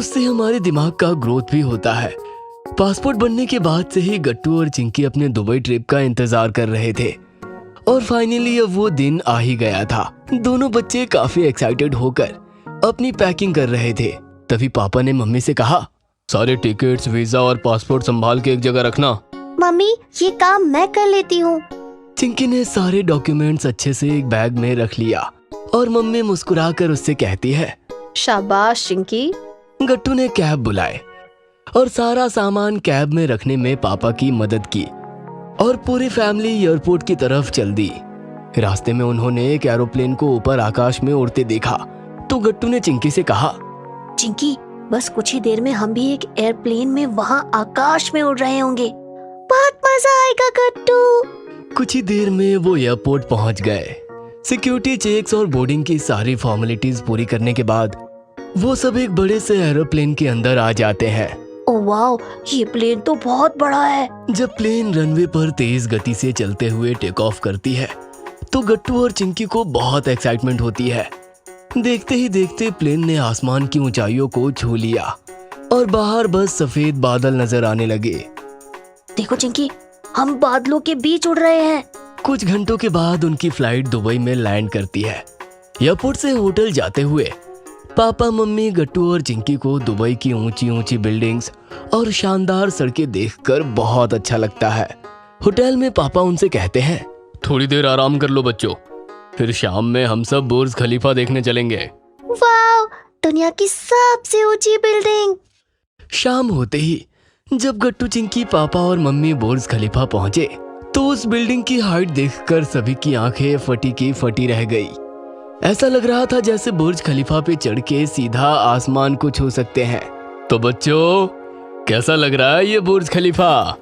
उससे हमारे दिमाग का ग्रोथ भी होता है। पासपोर्ट बनने के बाद से ही गट्टू और चिंकी अपने दुबई ट्रिप का इंतजार कर रहे थे और फाइनली अब वो दिन आ ही गया था। दोनों बच्चे काफी एक्साइटेड होकर अपनी पैकिंग कर रहे थे। तभी पापा ने मम्मी से कहा, सारे टिकट्स, वीजा और पासपोर्ट संभाल के एक जगह रखना। मम्मी, ये काम मैं कर लेती हूँ। चिंकी ने सारे डॉक्यूमेंट्स अच्छे से एक बैग में रख लिया और मम्मी मुस्कुराकर उससे कहती है, शाबाश चिंकी। गट्टू ने कैब बुलाए और सारा सामान कैब में रखने में पापा की मदद की और पूरी फैमिली एयरपोर्ट की तरफ चल दी। रास्ते में उन्होंने एक एरोप्लेन को ऊपर आकाश में उड़ते देखा तो गट्टू ने चिंकी से कहा, चिंकी, बस कुछ ही देर में हम भी एक एयरप्लेन में वहाँ आकाश में उड़ रहे होंगे। बहुत मजा आएगा गट्टू। कुछ ही देर में वो एयरपोर्ट पहुंच गए। सिक्योरिटी चेक्स और बोर्डिंग की सारी फॉर्मेलिटीज पूरी करने के बाद वो सब एक बड़े से एरोप्लेन के अंदर आ जाते हैं। ओह वाओ, ये प्लेन तो बहुत बड़ा है। जब प्लेन रनवे पर तेज गति से चलते हुए टेक ऑफ करती है तो गट्टू और चिंकी को बहुत एक्साइटमेंट होती है। देखते ही देखते प्लेन ने आसमान की ऊंचाइयों को छू लिया और बाहर बस सफेद बादल नजर आने लगे। देखो चिंकी, हम बादलों के बीच उड़ रहे हैं। कुछ घंटों के बाद उनकी फ्लाइट दुबई में लैंड करती है। एयरपोर्ट से होटल जाते हुए पापा, मम्मी, गट्टू और चिंकी को दुबई की ऊंची ऊंची बिल्डिंग्स और शानदार सड़कें देखकर बहुत अच्छा लगता है। होटल में पापा उनसे कहते हैं, थोड़ी देर आराम कर लो बच्चों, फिर शाम में हम सब बुर्ज खलीफा देखने चलेंगे। वाओ, दुनिया की सबसे ऊंची बिल्डिंग। शाम होते ही जब गट्टू, चिंकी, पापा और मम्मी बुर्ज खलीफा पहुंचे तो उस बिल्डिंग की हाइट देखकर सभी की आंखें फटी की फटी रह गई। ऐसा लग रहा था जैसे बुर्ज खलीफा पे चढ़ के सीधा आसमान को छू सकते हैं। तो बच्चों, कैसा लग रहा है ये बुर्ज खलीफा?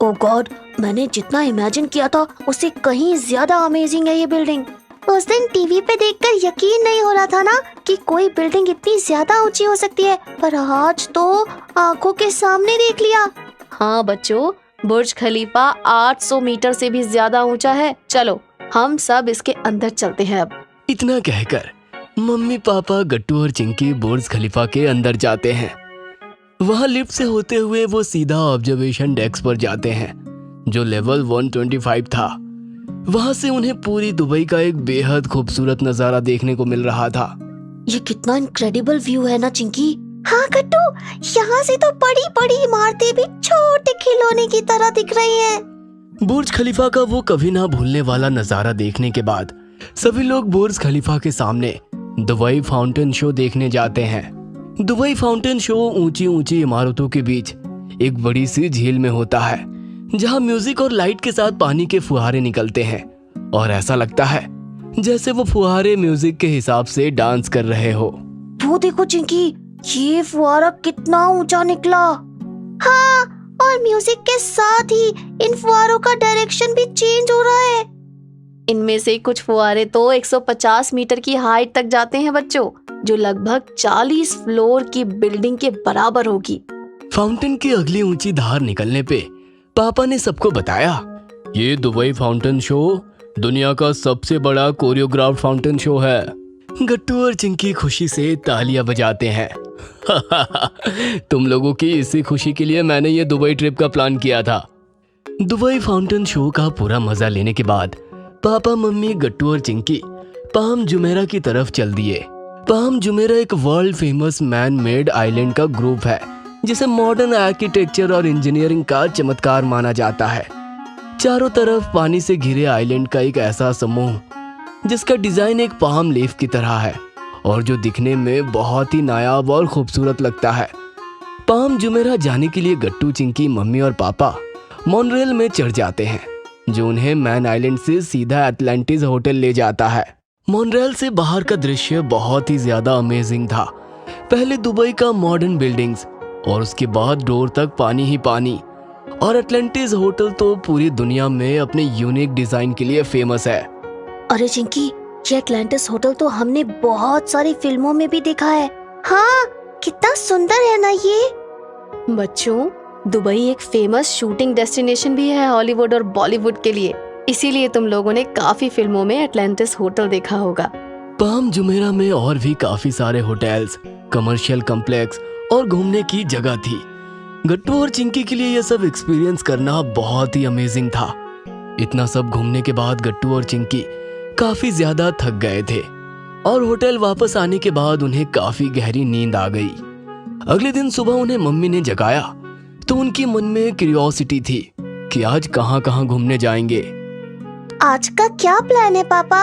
ओह गॉड, मैंने जितना इमेजिन किया था उससे कहीं ज्यादा अमेजिंग है ये बिल्डिंग। उस दिन टीवी पे देखकर यकीन नहीं हो रहा था ना कि कोई बिल्डिंग इतनी ज्यादा ऊंची हो सकती है, पर आज तो आंखों के सामने देख लिया। हाँ बच्चों, बुर्ज खलीफा 800 मीटर से भी ज्यादा ऊंचा है। चलो हम सब इसके अंदर चलते हैं अब। इतना कहकर मम्मी, पापा, गट्टू और चिंकी बुर्ज खलीफा के अंदर जाते हैं। वहां लिफ्ट से होते हुए वो सीधा ऑब्जर्वेशन डेस्क पर जाते हैं जो लेवल 125 था। वहां से उन्हें पूरी दुबई का एक बेहद खूबसूरत नजारा देखने को मिल रहा था। ये कितना इनक्रेडिबल व्यू है ना चिंकी। हाँ गट्टू, यहाँ से तो बड़ी बड़ी इमारतें भी छोटे खिलौने की तरह दिख रही हैं। बुर्ज खलीफा का वो कभी ना भूलने वाला नजारा देखने के बाद सभी लोग बुर्ज खलीफा के सामने दुबई फाउंटेन शो देखने जाते हैं। दुबई फाउंटेन शो ऊंची ऊंची इमारतों के बीच एक बड़ी सी झील में होता है जहां म्यूजिक और लाइट के साथ पानी के फुहारे निकलते हैं और ऐसा लगता है जैसे वो फुहारे म्यूजिक के हिसाब से डांस कर रहे हो। वो देखो चिंकी, ये फुहारा कितना ऊंचा निकला। हाँ, और म्यूजिक के साथ ही इन फुहारों का डायरेक्शन भी चेंज हो रहा है। इनमें से कुछ फुहारे तो 150 मीटर की हाइट तक जाते हैं बच्चों, जो लगभग 40 फ्लोर की बिल्डिंग के बराबर होगी। फाउंटेन की अगली ऊंची धार निकलने पे पापा ने सबको बताया, ये दुबई फाउंटेन शो दुनिया का सबसे बड़ा कोरियोग्राफ फाउंटेन शो है। गट्टू और चिंकी खुशी से तालियां बजाते हैं। तुम लोगों की इसी खुशी के लिए मैंने ये दुबई ट्रिप का प्लान किया था। दुबई फाउंटेन शो का पूरा मजा लेने के बाद पापा, मम्मी, गट्टू और चिंकी पाम जुमेरा की तरफ चल दिए। पाम जुमेरा एक world famous man made island का ग्रुप है जिसे मॉडर्न आर्किटेक्चर और इंजीनियरिंग का चमत्कार माना जाता है। चारों तरफ पानी से घिरे आइलैंड का एक ऐसा समूह जिसका डिजाइन एक पाम लीफ की तरह है और जो दिखने में बहुत ही नायाब और खूबसूरत लगता है। पाम जुमेरा जाने के लिए गट्टू, चिंकी, मम्मी और पापा मॉनरेल में चढ़ जाते हैं जो उन्हें मैन आइलैंड से सीधा एटलांटिस होटल ले जाता है। मॉनरेल से बाहर का दृश्य बहुत ही ज्यादा अमेजिंग था। पहले दुबई का मॉडर्न बिल्डिंग्स और उसके बाद डोर तक पानी ही पानी, और एटलांटिस होटल तो पूरी दुनिया में अपने यूनिक डिजाइन के लिए फेमस है। अरे चिंकी, ये एटलांटिस होटल तो हमने बहुत सारी फिल्मों में भी देखा है। हाँ, कितना सुंदर है ना ये। बच्चों, दुबई एक फेमस शूटिंग डेस्टिनेशन भी है हॉलीवुड और बॉलीवुड के लिए, इसीलिए तुम लोगों ने काफी फिल्मों में एटलांटिस होटल देखा होगा। पाम जुमेरा में और भी काफी सारे होटल्स, कमर्शियल कॉम्प्लेक्स और घूमने की जगह थी। गट्टू और चिंकी के लिए यह सब एक्सपीरियंस करना बहुत ही अमेजिंग था। इतना सब घूमने के बाद गट्टू और चिंकी काफी ज्यादा थक गए थे और होटल वापस आने के बाद उन्हें काफी गहरी नींद आ गई। अगले दिन सुबह उन्हें मम्मी ने जगाया तो उनके मन में क्यूरियोसिटी थी कि आज कहाँ कहाँ घूमने जाएंगे। आज का क्या प्लान है पापा?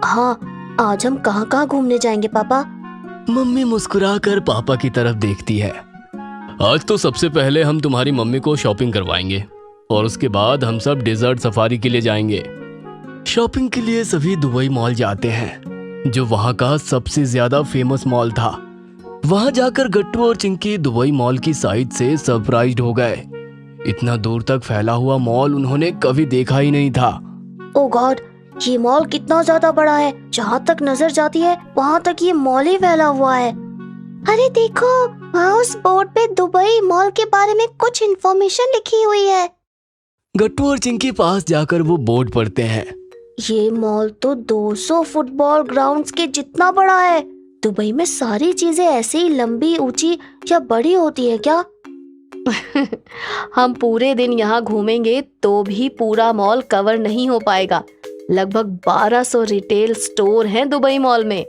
हाँ, आज हम कहाँ कहाँ घूमने जाएंगे पापा? मम्मी मुस्कुराकर पापा की तरफ देखती है। आज तो सबसे पहले हम तुम्हारी मम्मी को शॉपिंग करवाएंगे और उसके बाद हम सब डेजर्ट सफारी के लिए जाएंगे। शॉपिंग के लिए सभी दुबई मॉल जाते हैं, जो वहाँ का सबसे ज्यादा फेमस मॉल था। वहाँ जाकर गट्टू और चिंकी दुबई मॉल की साइड से सरप्राइज्ड हो गए। इतना दूर तक फैला हुआ मॉल उन्होंने कभी देखा ही नहीं था। ओ गॉड, ये मॉल कितना ज्यादा बड़ा है। जहाँ तक नजर जाती है वहाँ तक ये मॉल ही फैला हुआ है। अरे देखो, वहाँ उस बोर्ड पे दुबई मॉल के बारे में कुछ इन्फॉर्मेशन लिखी हुई है। गट्टू और चिंकी पास जाकर वो बोर्ड पढ़ते हैं। ये मॉल तो 200 फुटबॉल ग्राउंड्स के जितना बड़ा है। दुबई में सारी चीजें ऐसे ही लंबी, ऊंची या बड़ी होती है क्या? हम पूरे दिन यहाँ घूमेंगे तो भी पूरा मॉल कवर नहीं हो पाएगा। लगभग 1200 रिटेल स्टोर हैं दुबई मॉल में।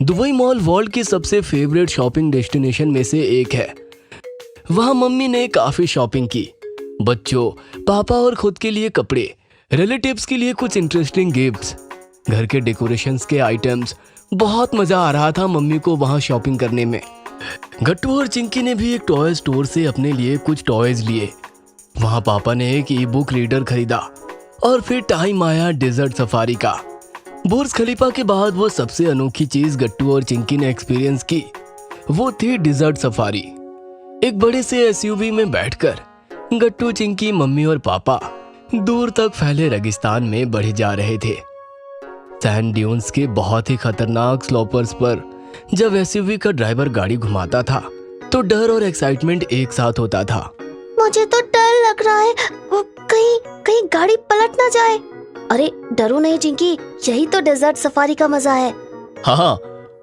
दुबई मॉल वर्ल्ड की सबसे फेवरेट शॉपिंग डेस्टिनेशन में से एक है। वहाँ मम्मी ने काफी शॉपिंग की। बच्चों, पापा और खुद के लिए कपड़े, रिलेटिव्स के लिए कुछ इंटरेस्टिंग गिफ्ट्स, घर के डेकोरेशंस के आइटम्स। बहुत मजा आ रहा था मम्मी को वहाँ शॉपिंग करने में। गट्टू और चिंकी ने भी एक टॉय स्टोर से अपने लिए कुछ टॉयज लिए। वहाँ पापा ने एक ई बुक रीडर खरीदा और फिर टाइम आया डेजर्ट सफारी का। बुर्ज खलीफा के बाद वो सबसे अनोखी चीज गट्टू और चिंकी ने एक्सपीरियंस की, वो थी डेजर्ट सफारी। एक बड़े से एसयूवी में बैठकर गट्टू, चिंकी, मम्मी और पापा दूर तक फैले रेगिस्तान में बढ़े जा रहे थे। सैंड ड्यून्स के बहुत ही खतरनाक स्लोपर्स पर जब एसयूवी का ड्राइवर गाड़ी घुमाता था तो डर और एक्साइटमेंट एक साथ होता था। मुझे तो डर लग रहा है, वो कहीं गाड़ी पलट ना जाए। अरे डरो नहीं चिंकी, यही तो डेजर्ट सफारी का मजा है। हाँ,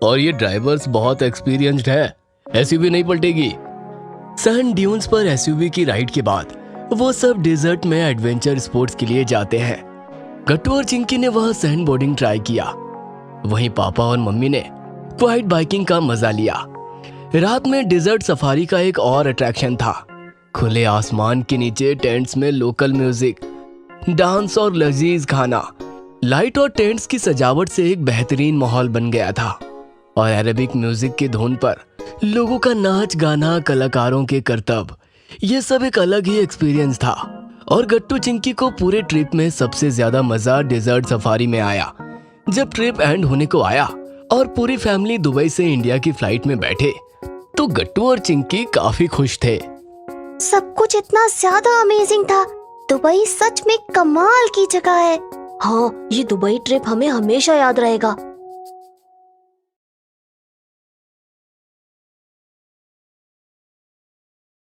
और ये ड्राइवर्स बहुत एक्सपीरियंस्ड है, एसयूवी नहीं पलटेगी। सैंड ड्यून्स पर एसयूवी की राइड के बाद वो सब डेजर्ट में एडवेंचर स्पोर्ट्स के लिए जाते हैं। गट्टू और चिंकी ने वहाँ सैंड बोर्डिंग ट्राई किया। वहीं पापा और मम्मी ने क्वाइट बाइकिंग का मजा लिया। रात में डेजर्ट सफारी का एक और अट्रैक्शन था। खुले आसमान के नीचे टेंट्स में लोकल म्यूजिक, डांस और लजीज खाना। लाइट और टेंट्स की सजावट से एक बेहतरीन माहौल बन गया था और अरेबिक म्यूजिक की धुन पर लोगों का नाच गाना, कलाकारों के करतब, ये सब एक अलग ही एक्सपीरियंस था। और गट्टू चिंकी को पूरे ट्रिप में सबसे ज्यादा मजा डेजर्ट सफारी में आया। जब ट्रिप एंड होने को आया और पूरी फैमिली दुबई से इंडिया की फ्लाइट में बैठे तो गट्टू और चिंकी काफी खुश थे। सब कुछ इतना ज्यादा अमेजिंग था। दुबई सच में कमाल की जगह है। हाँ, ये दुबई ट्रिप हमें हमेशा याद रहेगा।